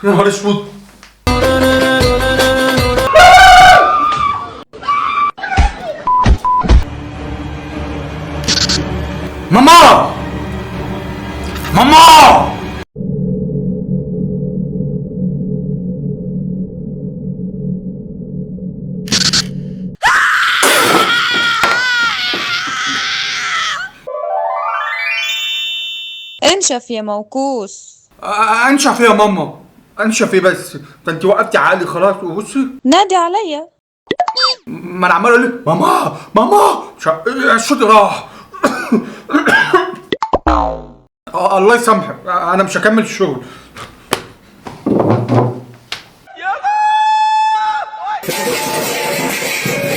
يا نهار اسود. ماما ماما انشف يا موكوس. انشف ايه يا ماما؟ انشف ايه بس؟ ده انت وقفتي عقلي خلاص. وبصي نادي عليا. ما انا عمال اقول لك ماما ماما الصوت راح. الله يسامحك، انا مش هكمل الشغل.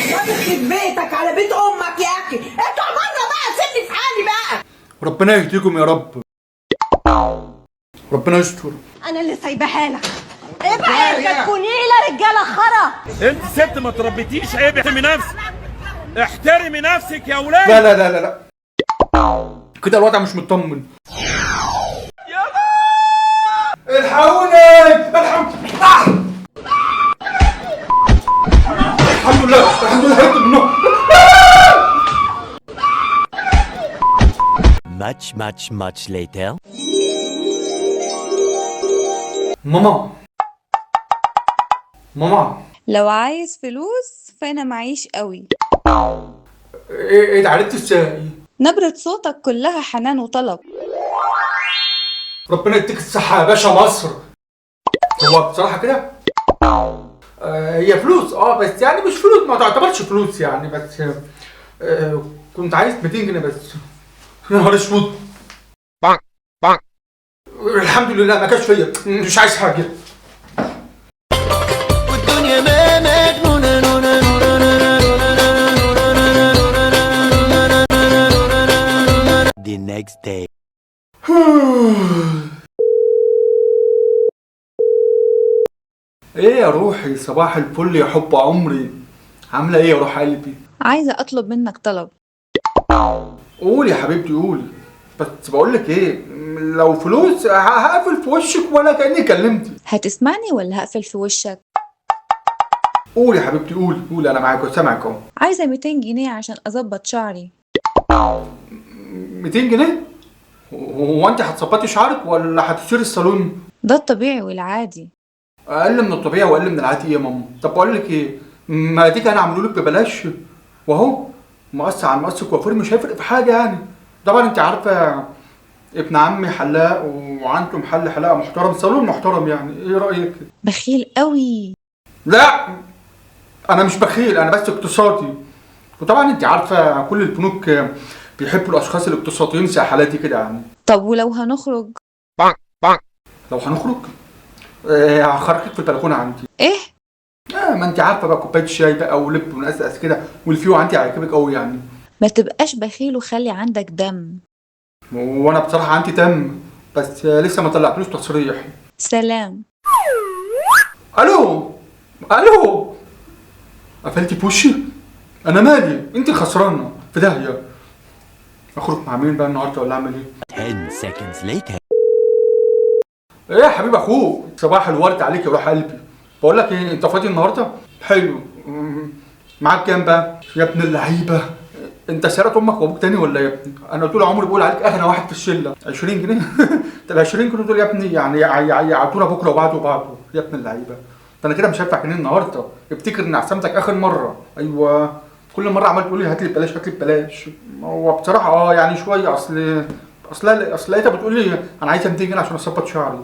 يخرب بيتك على بيت امك يا اخي، اطلع بره بقى سيبني في حالي بقى. ربنا يهديكم يا رب. ربنا يستر. انا اللي سايباها لك. ابعد ما تكوني لا رجاله خرا. انت ست ما تربيتيش، عيب احترمي نفسك. احترمي نفسك يا ولاد. لا لا لا لا لا كده الوضع مش مطمن. الحقوني الحمد لله الحمد لله هربت من النوم. Much later. ماما ماما لو عايز فلوس فانا معيش قوي. ايه ده عرفت ازاي؟ نبرة صوتك كلها حنان وطلب. ربنا يديك الصحة يا باشا مصر. هو بصراحة كده هي فلوس بس يعني مش فلوس، ما تعتبرش فلوس يعني، بس كنت عايز 200 جنيه بس. يا نهار اسود. الحمد لله ما كانش فيا، مش عايز حاجة. والدنيا ما مجنونة The next day. ايه يا روحي، صباح الفل يا حب عمري. عاملة ايه يا روح قلبي؟ عايزة اطلب منك طلب. قولي يا حبيبتي قولي. بس بقولك ايه، لو فلوس هقفل في وشك ولا كأني كلمتي. هتسمعني ولا هقفل في وشك؟ قولي يا حبيبتي قولي انا معاك وسامعك اهو. عايزة 200 جنيه عشان اظبط شعري. 200 جنيه؟ هو انت هتظبطي شعرك ولا هتشتري الصالون؟ ده الطبيعي والعادي. اقل من الطبيعي واقل من العادي يا ماما. طب بقول لك ايه، ما تيجي انا اعمله لك ببلاش، واهو مقص على مقص كوافير مش هيفرق في حاجه يعني. طبعا انت عارفه ابن عمي حلاق وعنده محل حلاقه محترم، صالون محترم يعني. ايه رايك؟ بخيل قوي. لا انا مش بخيل، انا بس اقتصادي. وطبعا انت عارفه كل البنوك بيحبوا الاشخاص الاقتصاديين زي حالاتي كده يعني. طب ولو هنخرج؟ لو هنخرج هخرجك في البلكونه عندي. ايه؟ ما انت عارفه بقى، كوبايه شاي بقى ولب ونقزقز كده، والفيو عندي هيعجبك قوي يعني. ما تبقاش بخيل وخلي عندك دم. وانا بصراحه عندي دم، بس لسه ما طلعتلوش تصريح. سلام. الو الو. قفلتي في وشي؟ انا مالي، انت خسرانه في داهيه. اخرج مع مين بقى النهارده ولا اعمل ايه؟ 10 seconds later. ايه يا حبيب اخوك، صباح الورد عليك يا روح قلبي. بقول لك ايه، انت فاضي النهارده؟ حلو. معاك كام بقى؟ يا ابن اللعيبه، انت سرقت امك وابوك تاني ولا يا ابني؟ انا طول عمري بقول عليك اغنى واحد في الشله. 20 جنيه؟ طب 20 جنيه دول يا ابني يعني يعطونا بكره وبعده يا ابن اللعيبه. ده انا كده مش هدفع جنيه النهارده. افتكر ان عزمتك اخر مره. ايوه كل مره عمال تقول لي هات لي ببلاش هات لي ببلاش. هو بصراحه يعني شويه، اصل انت بتقول لي انا عايز 200 جنيه عشان اظبط شعري.